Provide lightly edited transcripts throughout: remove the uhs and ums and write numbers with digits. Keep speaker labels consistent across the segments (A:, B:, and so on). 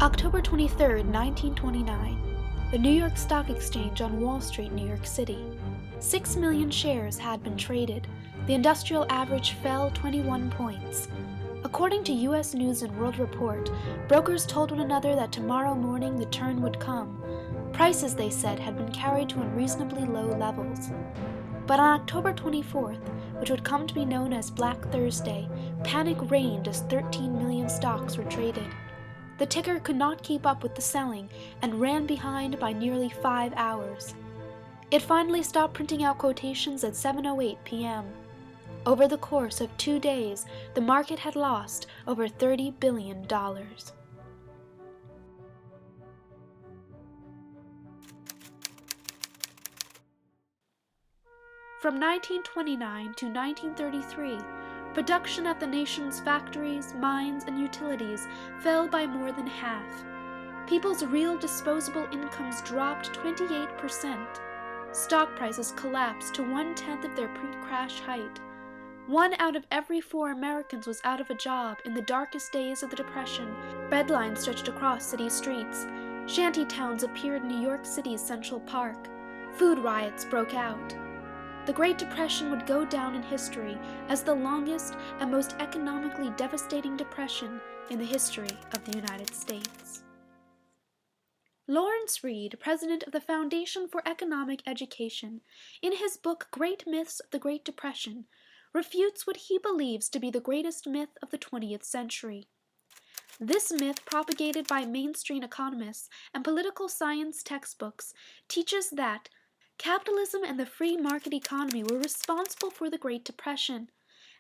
A: October 23, 1929. The New York Stock Exchange on Wall Street, New York City. 6 million shares had been traded. The industrial average fell 21 points. According to U.S. News and World Report, brokers told one another that tomorrow morning the turn would come. Prices, they said, had been carried to unreasonably low levels. But on October 24th, which would come to be known as Black Thursday, panic reigned as 13 million stocks were traded. The ticker could not keep up with the selling and ran behind by nearly 5 hours. It finally stopped printing out quotations at 7:08 p.m. Over the course of 2 days, the market had lost over $30 billion. From 1929 to 1933, production at the nation's factories, mines, and utilities fell by more than half. People's real disposable incomes dropped 28%. Stock prices collapsed to 1/10 of their pre-crash height. 1 out of every 4 Americans was out of a job in the darkest days of the Depression. Breadlines stretched across city streets. Shanty towns appeared in New York City's Central Park. Food riots broke out. The Great Depression would go down in history as the longest and most economically devastating depression in the history of the United States. Lawrence Reed, president of the Foundation for Economic Education, in his book Great Myths of the Great Depression, refutes what he believes to be the greatest myth of the 20th century. This myth, propagated by mainstream economists and political science textbooks, teaches that capitalism and the free market economy were responsible for the Great Depression,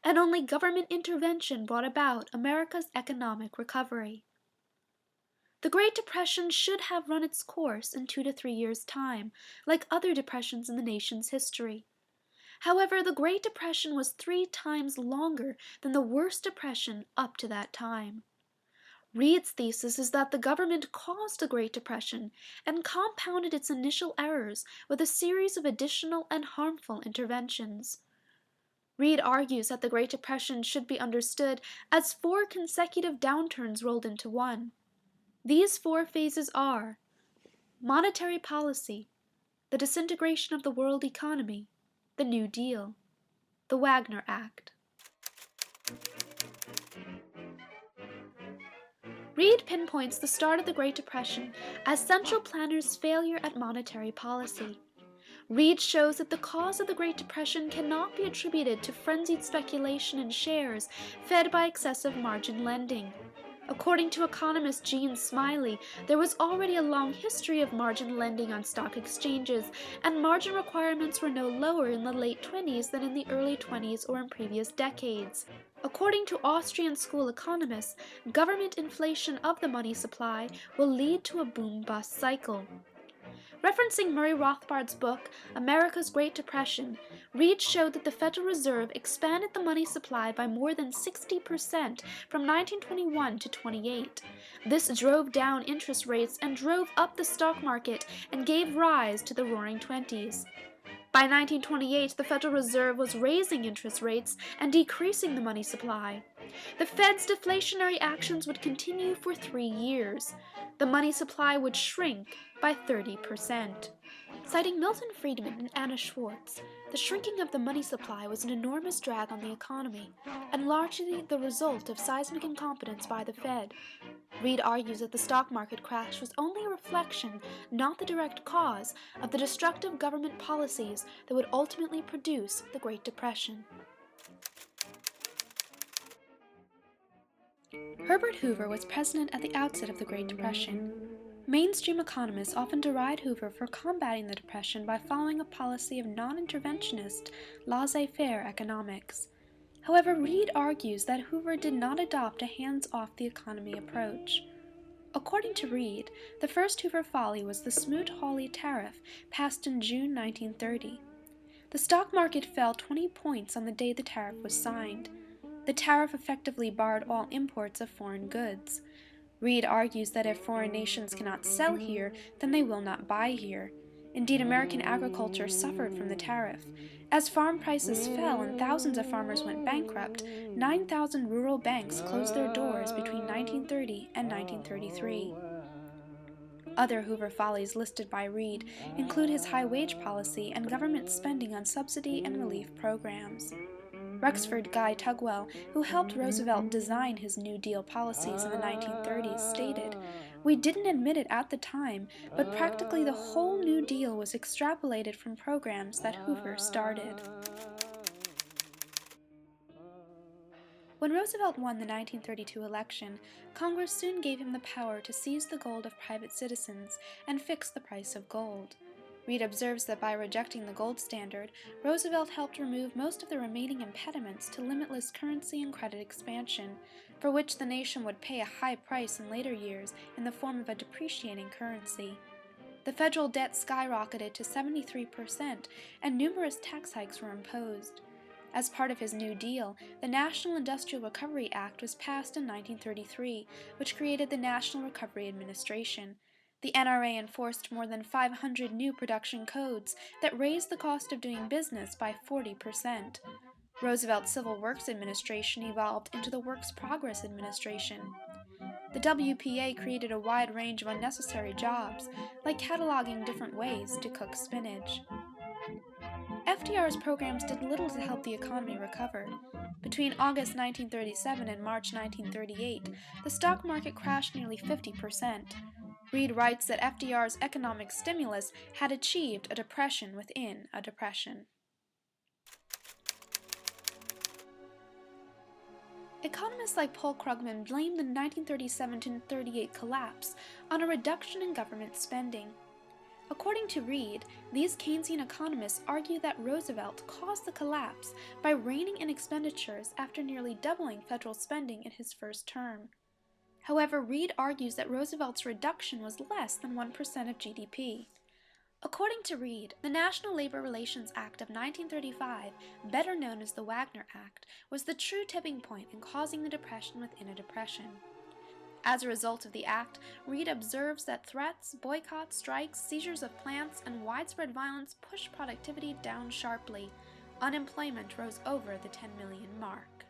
A: and only government intervention brought about America's economic recovery. The Great Depression should have run its course in 2 to 3 years' time, like other depressions in the nation's history. However, the Great Depression was 3 times longer than the worst depression up to that time. Reed's thesis is that the government caused the Great Depression and compounded its initial errors with a series of additional and harmful interventions. Reed argues that the Great Depression should be understood as 4 consecutive downturns rolled into one. These 4 phases are monetary policy, the disintegration of the world economy, the New Deal, the Wagner Act. Reed pinpoints the start of the Great Depression as central planners' failure at monetary policy. Reed shows that the cause of the Great Depression cannot be attributed to frenzied speculation in shares fed by excessive margin lending. According to economist Gene Smiley, there was already a long history of margin lending on stock exchanges, and margin requirements were no lower in the late 20s than in the early 20s or in previous decades. According to Austrian school economists, government inflation of the money supply will lead to a boom-bust cycle. Referencing Murray Rothbard's book, America's Great Depression, Reed showed that the Federal Reserve expanded the money supply by more than 60% from 1921 to 28. This drove down interest rates and drove up the stock market and gave rise to the Roaring Twenties. By 1928, the Federal Reserve was raising interest rates and decreasing the money supply. The Fed's deflationary actions would continue for 3 years. The money supply would shrink by 30%. Citing Milton Friedman and Anna Schwartz, the shrinking of the money supply was an enormous drag on the economy, and largely the result of seismic incompetence by the Fed. Reed argues that the stock market crash was only a reflection, not the direct cause, of the destructive government policies that would ultimately produce the Great Depression. Herbert Hoover was president at the outset of the Great Depression. Mainstream economists often deride Hoover for combating the Depression by following a policy of non-interventionist, laissez-faire economics. However, Reed argues that Hoover did not adopt a hands-off-the-economy approach. According to Reed, the first Hoover folly was the Smoot-Hawley tariff passed in June 1930. The stock market fell 20 points on the day the tariff was signed. The tariff effectively barred all imports of foreign goods. Reed argues that if foreign nations cannot sell here, then they will not buy here. Indeed, American agriculture suffered from the tariff. As farm prices fell and thousands of farmers went bankrupt, 9,000 rural banks closed their doors between 1930 and 1933. Other Hoover follies listed by Reed include his high-wage policy and government spending on subsidy and relief programs. Rexford Guy Tugwell, who helped Roosevelt design his New Deal policies in the 1930s, stated, "We didn't admit it at the time, but practically the whole New Deal was extrapolated from programs that Hoover started." When Roosevelt won the 1932 election, Congress soon gave him the power to seize the gold of private citizens and fix the price of gold. Reed observes that by rejecting the gold standard, Roosevelt helped remove most of the remaining impediments to limitless currency and credit expansion, for which the nation would pay a high price in later years in the form of a depreciating currency. The federal debt skyrocketed to 73%, and numerous tax hikes were imposed. As part of his New Deal, the National Industrial Recovery Act was passed in 1933, which created the National Recovery Administration. The NRA enforced more than 500 new production codes that raised the cost of doing business by 40%. Roosevelt's Civil Works Administration evolved into the Works Progress Administration. The WPA created a wide range of unnecessary jobs, like cataloging different ways to cook spinach. FDR's programs did little to help the economy recover. Between August 1937 and March 1938, the stock market crashed nearly 50%. Reed writes that FDR's economic stimulus had achieved a depression within a depression. Economists like Paul Krugman blame the 1937-38 collapse on a reduction in government spending. According to Reed, these Keynesian economists argue that Roosevelt caused the collapse by reining in expenditures after nearly doubling federal spending in his first term. However, Reed argues that Roosevelt's reduction was less than 1% of GDP. According to Reed, the National Labor Relations Act of 1935, better known as the Wagner Act, was the true tipping point in causing the depression within a depression. As a result of the act, Reed observes that threats, boycotts, strikes, seizures of plants, and widespread violence pushed productivity down sharply. Unemployment rose over the 10 million mark.